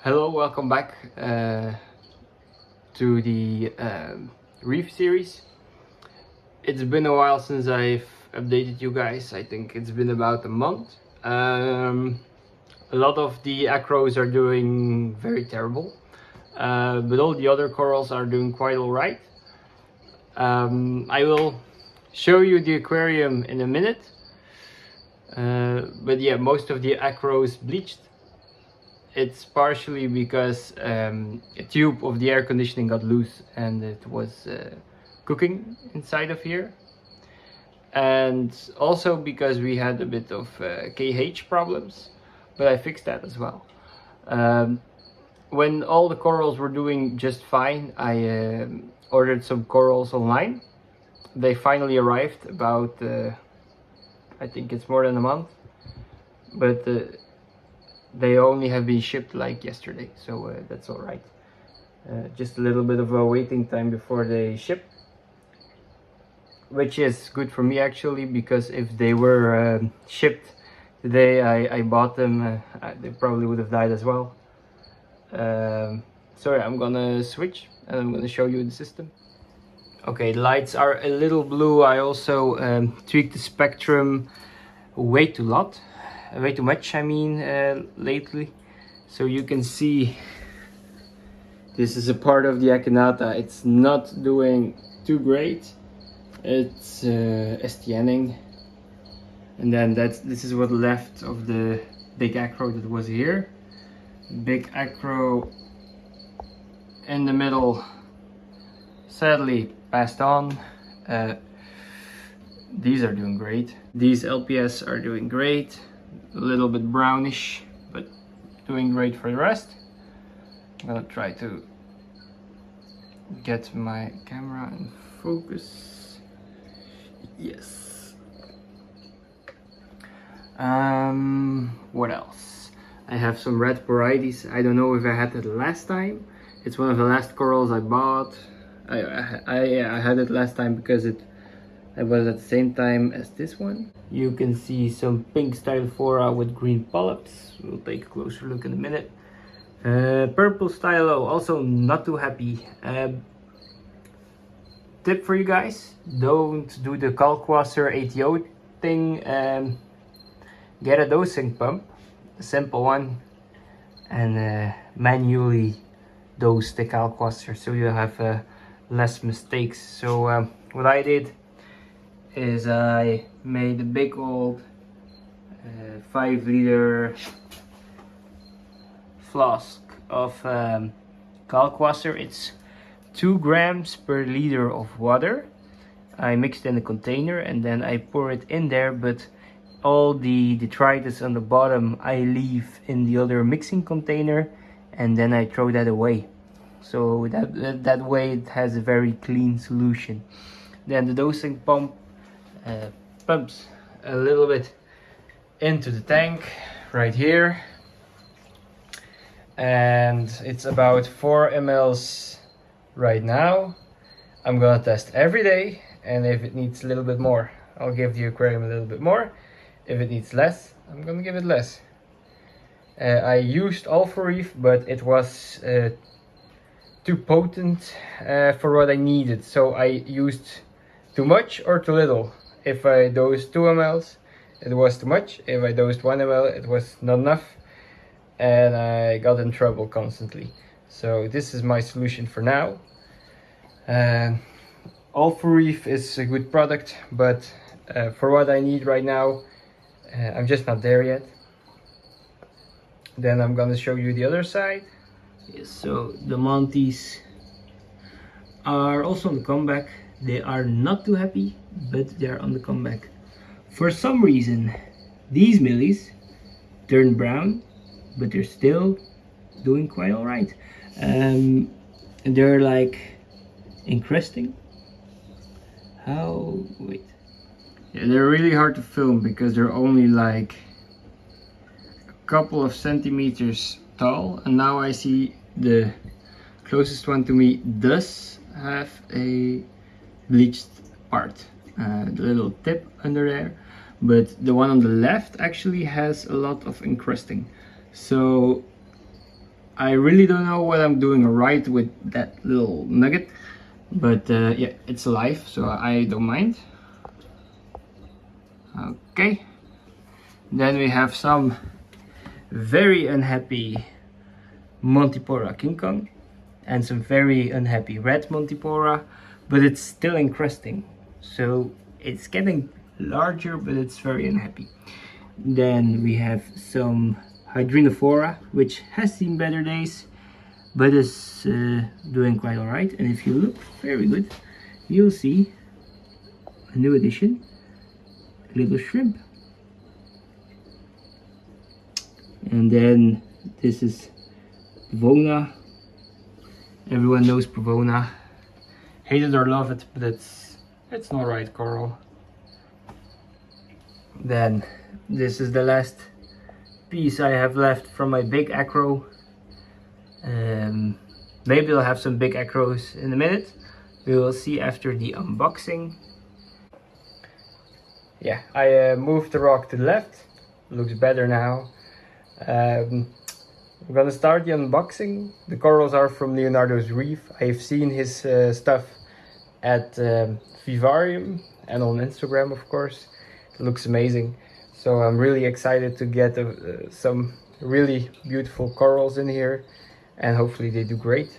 Hello, welcome back to the reef series. It's been a while since I've updated you guys. I think it's been about a month. A lot of the acros are doing very terrible, but all the other corals are doing quite alright. I will show you the aquarium in a minute, but yeah, most of the acros bleached. It's partially because a tube of the air conditioning got loose and it was cooking inside of here, and also because we had a bit of KH problems, but I fixed that as well. When all the corals were doing just fine, I ordered some corals online. They finally arrived about I think it's more than a month, but they only have been shipped like yesterday, so that's all right. Just a little bit of a waiting time before they ship, which is good for me actually, because if they were shipped today, I bought them, they probably would have died as well. So yeah, I'm gonna switch and I'm gonna show you the system. Okay, the lights are a little blue. I also tweaked the spectrum way too much, I mean, lately. So you can see this is a part of the Echinata. It's not doing too great. It's STNing, and then this is what left of the big acro that was here. Big acro in the middle sadly passed on. These are doing great. These LPS are doing great. A little bit brownish, but doing great for the rest. I'm gonna try to get my camera in focus. Yes. What else? I have some red varieties. I don't know if I had it last time. It's one of the last corals I bought. I had it last time because it was at the same time as this one. You can see some pink stylophora with green polyps. We'll take a closer look in a minute. Purple stylo, also not too happy. Tip for you guys: don't do the kalkwasser ATO thing. Get a dosing pump, a simple one, and manually dose the kalkwasser so you have less mistakes. So what I did is I made a big old 5-liter flask of kalkwasser. It's 2 grams per liter of water. I mixed in a container and then I pour it in there, but all the detritus on the bottom I leave in the other mixing container, and then I throw that away. So that way it has a very clean solution. Then the dosing pump pumps a little bit into the tank right here, and it's about 4 ml right now. I'm gonna test every day, and if it needs a little bit more, I'll give the aquarium a little bit more. If it needs less, I'm gonna give it less. I used Alpha Reef, but it was too potent for what I needed, so I used too much or too little. If I dosed 2 ml, it was too much. If I dosed 1 ml, it was not enough, and I got in trouble constantly. So this is my solution for now. Alpha Reef is a good product, but for what I need right now, I'm just not there yet. Then I'm gonna show you the other side. Yes, so the Monties are also on the comeback. They are not too happy, but they're on the comeback. For some reason, these millies turned brown, but they're still doing quite alright. They're like encrusting. Wait. Yeah, they're really hard to film because they're only like a couple of centimeters tall, and now I see the closest one to me does have a bleached part, the little tip under there, but the one on the left actually has a lot of encrusting. So I really don't know what I'm doing right with that little nugget, but yeah, it's alive, so I don't mind. Okay, then we have some very unhappy Montipora King Kong and some very unhappy red Montipora, but it's still encrusting, so it's getting larger, but it's very unhappy. Then we have some Hydrinophora, which has seen better days, but is doing quite alright. And if you look very good, you'll see a new addition, little shrimp. And then this is Pavona. Everyone knows Pavona. Hate it or love it, but it's an alright coral. Then this is the last piece I have left from my big acro. Maybe I'll have some big acros in a minute. We will see after the unboxing. Yeah, I moved the rock to the left. Looks better now. I'm gonna start the unboxing. The corals are from Leonardo's Reef. I've seen his stuff at Vivarium and on Instagram, of course. It looks amazing. So I'm really excited to get some really beautiful corals in here, and hopefully they do great.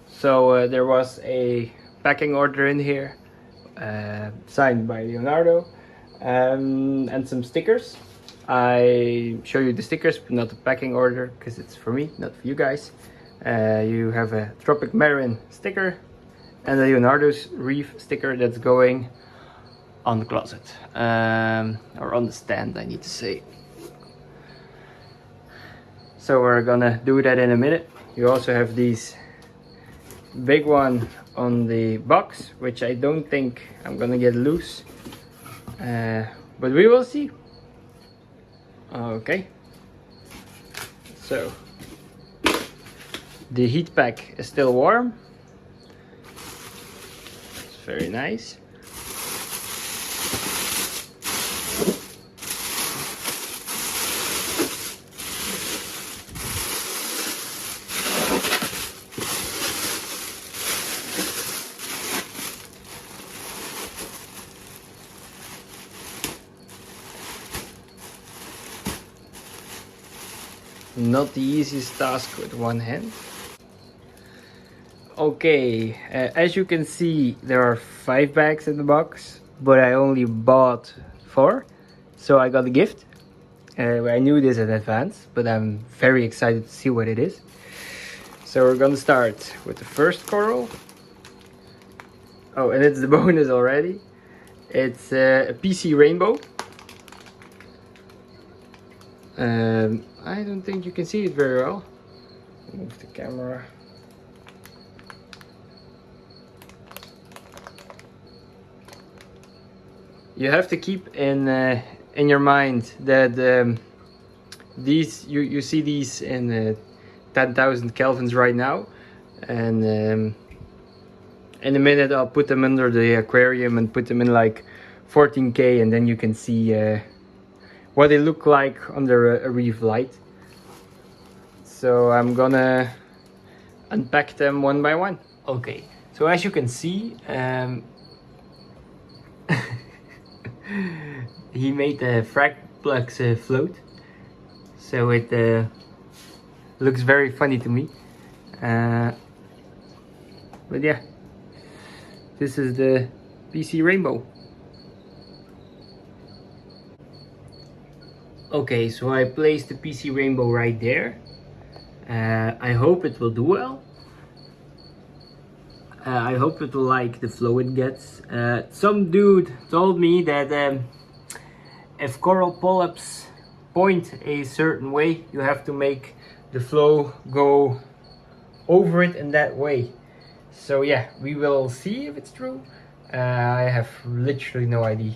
So there was a packing order in here, signed by Leonardo, and some stickers. I show you the stickers, but not the packing order, because it's for me, not for you guys. You have a Tropic Marine sticker and a Leonardo's Reef sticker that's going on the closet, or on the stand, I need to say. So we're gonna do that in a minute. You also have these big one on the box, which I don't think I'm gonna get loose, but we will see. Okay, so the heat pack is still warm. It's very nice. Not the easiest task with one hand. Okay, as you can see, there are 5 bags in the box, but I only bought 4, so I got a gift. I knew this in advance, but I'm very excited to see what it is. So we're gonna start with the first coral. Oh, and it's the bonus already. It's a PC rainbow. I don't think you can see it very well. Move the camera. You have to keep in your mind that these you see these in 10,000 kelvins right now, and in a minute I'll put them under the aquarium and put them in like 14K, and then you can see what they look like under a reef light. So I'm gonna unpack them one by one. Okay, so as you can see, he made the frag plugs float, so it looks very funny to me. But yeah, this is the PC rainbow. Okay, so I placed the PC rainbow right there. I hope it will do well. I hope it will like the flow it gets. Some dude told me that if coral polyps point a certain way, you have to make the flow go over it in that way. So yeah, we will see if it's true. I have literally no idea.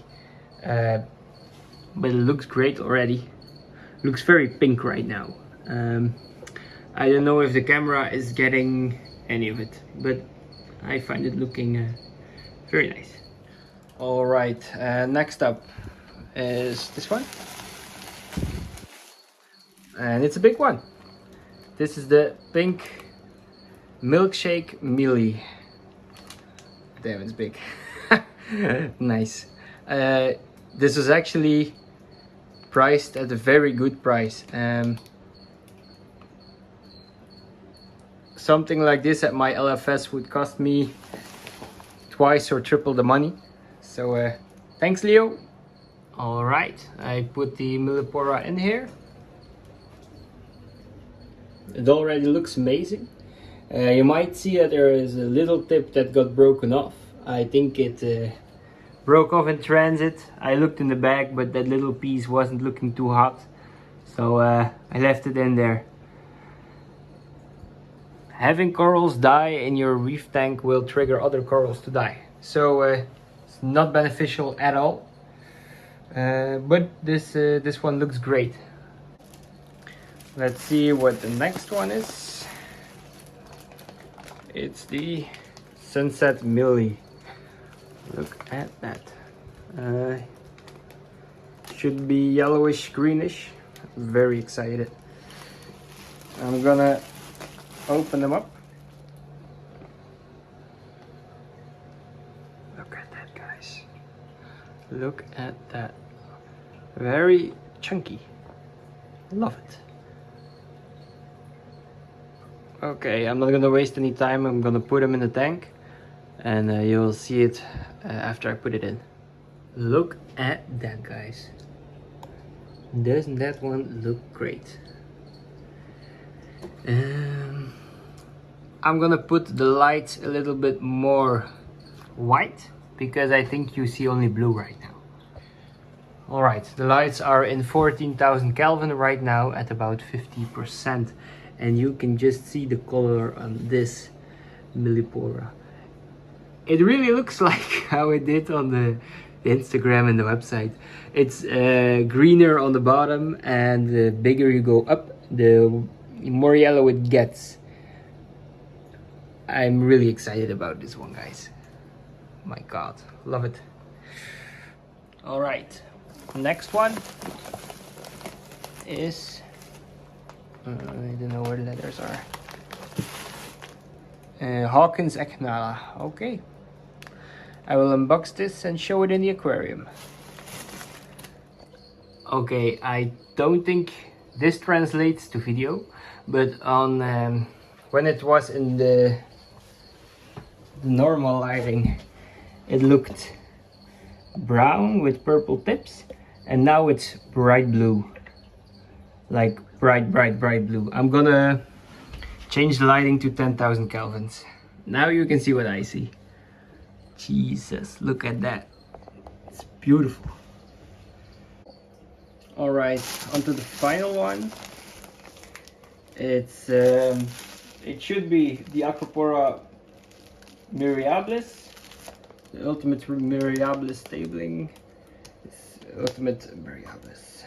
But it looks great already. Looks very pink right now. I don't know if the camera is getting any of it, but I find it looking very nice. All right, next up is this one, and it's a big one. This is the pink milkshake mealy. Damn, it's big. Nice. This was actually priced at a very good price. Something like this at my LFS would cost me twice or triple the money. So thanks, Leo. All right, I put the millipora in here. It already looks amazing. You might see that there is a little tip that got broken off. I think it broke off in transit. I looked in the bag, but that little piece wasn't looking too hot, so I left it in there. Having corals die in your reef tank will trigger other corals to die, so it's not beneficial at all. But this one looks great. Let's see what the next one is. It's the sunset millie. Look at that. Should be yellowish greenish. Very excited. I'm gonna open them up. Look at that, guys. Look at that. Very chunky. Love it. Okay, I'm not gonna waste any time. I'm gonna put them in the tank, and you'll see it after I put it in. Look at that, guys. Doesn't that one look great? I'm gonna put the lights a little bit more white because I think you see only blue right now. Alright, the lights are in 14,000 Kelvin right now at about 50%, and you can just see the color on this millipora. It really looks like how it did on the Instagram and the website. It's greener on the bottom, and the bigger you go up, the more yellow it gets. I'm really excited about this one, guys. My god, love it. All right, next one is I don't know where the letters are. Hawkins Eknala. Okay, I will unbox this and show it in the aquarium. Okay, I don't think this translates to video, but on when it was in the normal lighting, it looked brown with purple tips, and now it's bright blue, like bright blue. I'm gonna change the lighting to 10,000 kelvins. Now you can see what I see. Jesus, look at that. It's beautiful. All right, onto the final one. It's it should be the Acropora myriabilis, the ultimate myriabilis tabling. It's ultimate myriabilis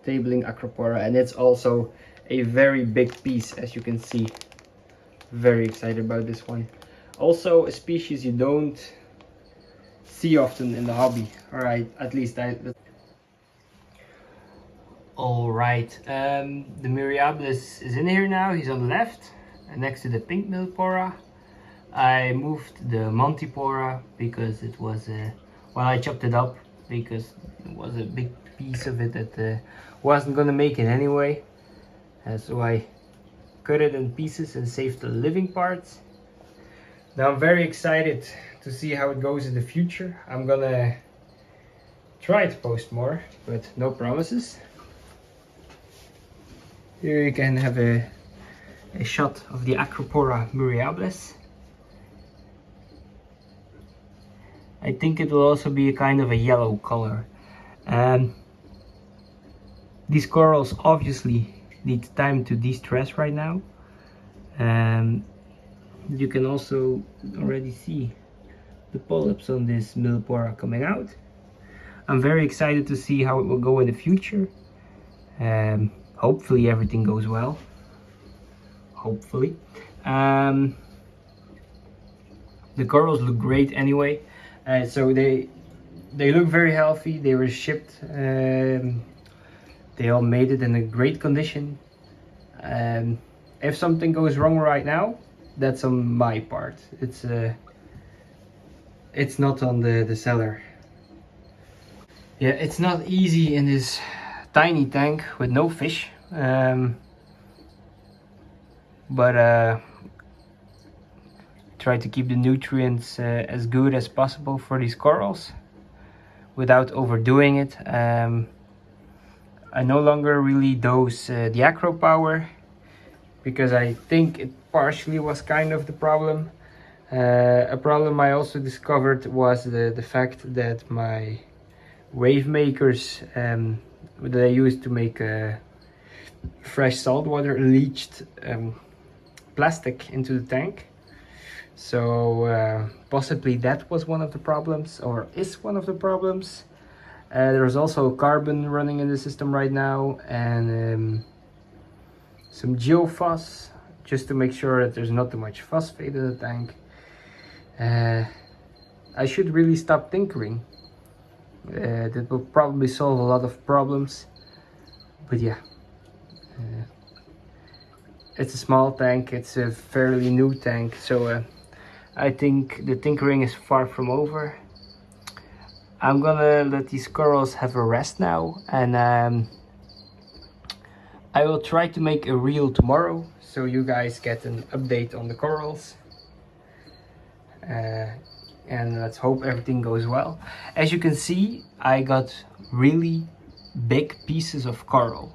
tabling Acropora, and it's also a very big piece, as you can see. Very excited about this one. Also a species you don't see often in the hobby. All right, at least I. All right, the myriabilis is in here now. He's on the left, next to the pink millipora. I moved the Montipora because it was well, I chopped it up because it was a big piece of it that wasn't gonna make it anyway, so I cut it in pieces and saved the living parts. Now I'm very excited to see how it goes in the future. I'm gonna try to post more, but no promises. Here you can have a shot of the Acropora myriabilis. I think it will also be a kind of a yellow color. These corals obviously need time to de-stress right now. You can also already see the polyps on this millipora coming out. I'm very excited to see how it will go in the future. Hopefully everything goes well. Hopefully. The corals look great anyway. So they look very healthy. They were shipped. They all made it in a great condition. if something goes wrong right now, that's on my part. It's not on the seller. Yeah, it's not easy in this tiny tank with no fish, but try to keep the nutrients as good as possible for these corals without overdoing it. I no longer really dose the acro power, because I think it partially was kind of the problem. A problem I also discovered was the fact that my wave makers that I used to make fresh saltwater leached plastic into the tank. So possibly that was one of the problems, or is one of the problems. There's also carbon running in the system right now, and some geophos, just to make sure that there's not too much phosphate in the tank. I should really stop tinkering. That will probably solve a lot of problems, but yeah, it's a small tank, it's a fairly new tank, so I think the tinkering is far from over. I'm gonna let these corals have a rest now, and I will try to make a reel tomorrow so you guys get an update on the corals. And let's hope everything goes well. As you can see, I got really big pieces of coral.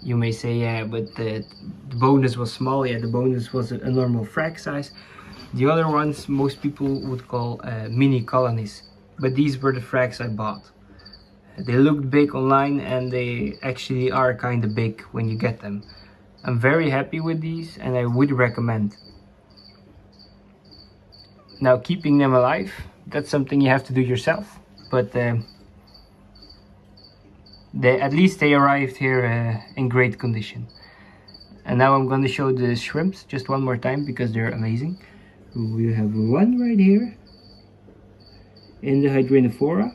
You may say, yeah, but the bonus was small. Yeah, the bonus was a normal frag size. The other ones most people would call mini colonies, but these were the frags I bought. They looked big online, and they actually are kind of big when you get them. I'm very happy with these, and I would recommend. Now, keeping them alive, that's something you have to do yourself, but at least they arrived here in great condition. And now I'm going to show the shrimps just one more time because they're amazing. We have one right here in the hydrenophora,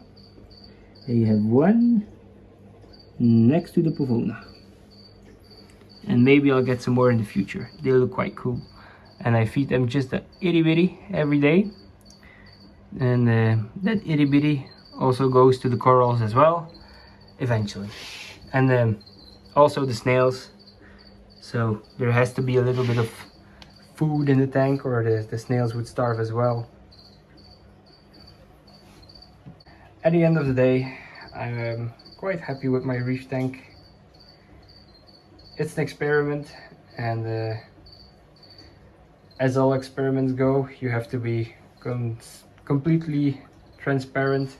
and you have one next to the pavona. And maybe I'll get some more in the future. They look quite cool. And I feed them just a itty bitty every day, and that itty bitty also goes to the corals as well eventually, and also the snails. So there has to be a little bit of food in the tank, or the snails would starve as well. At the end of the day, I'm quite happy with my reef tank. It's an experiment, and as all experiments go, you have to be completely transparent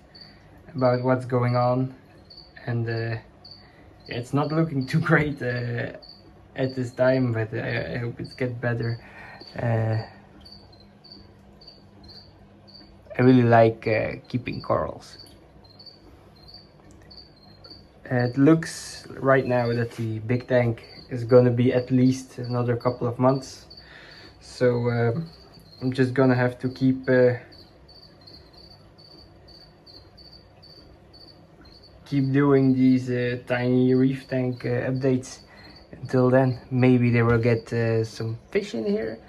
about what's going on, and it's not looking too great at this time, but I hope it gets better. I really like keeping corals. It looks right now that the big tank is going to be at least another couple of months. So I'm just gonna have to keep doing these tiny reef tank updates until then. Maybe they will get some fish in here.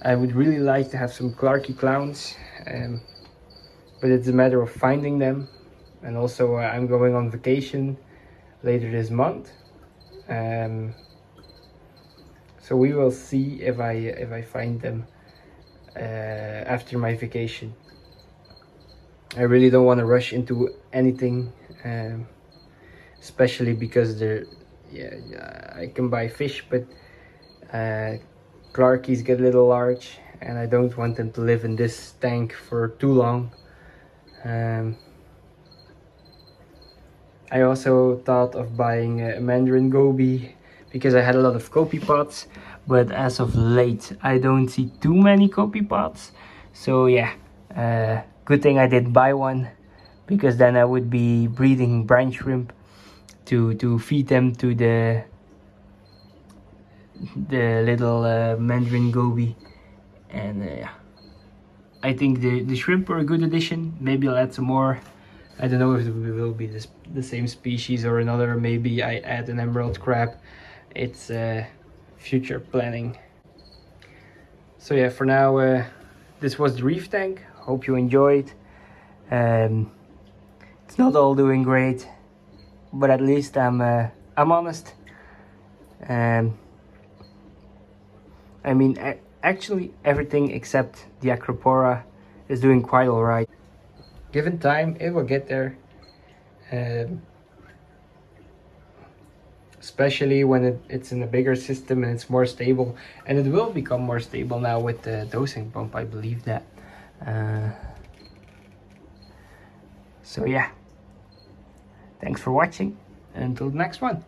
I would really like to have some Clarky clowns, but it's a matter of finding them. And also I'm going on vacation later this month. So we will see if I find them after my vacation. I really don't want to rush into anything, especially because I can buy fish, but Clarkies get a little large, and I don't want them to live in this tank for too long. I also thought of buying a Mandarin goby, because I had a lot of copy pots, but as of late I don't see too many copy pots. So yeah, good thing I did buy one, because then I would be breeding brine shrimp to feed them to the little Mandarin goby. And yeah, I think the shrimp are a good addition. Maybe I'll add some more. I don't know if it will be the same species or another. Maybe I add an emerald crab. It's future planning. So yeah, for now, this was the reef tank. Hope you enjoyed. It's not all doing great, but at least I'm honest. I mean, actually everything except the Acropora is doing quite alright. Given time, it will get there. Especially when it's in a bigger system and it's more stable, and it will become more stable now with the dosing pump, I believe that. So yeah, thanks for watching, and until the next one.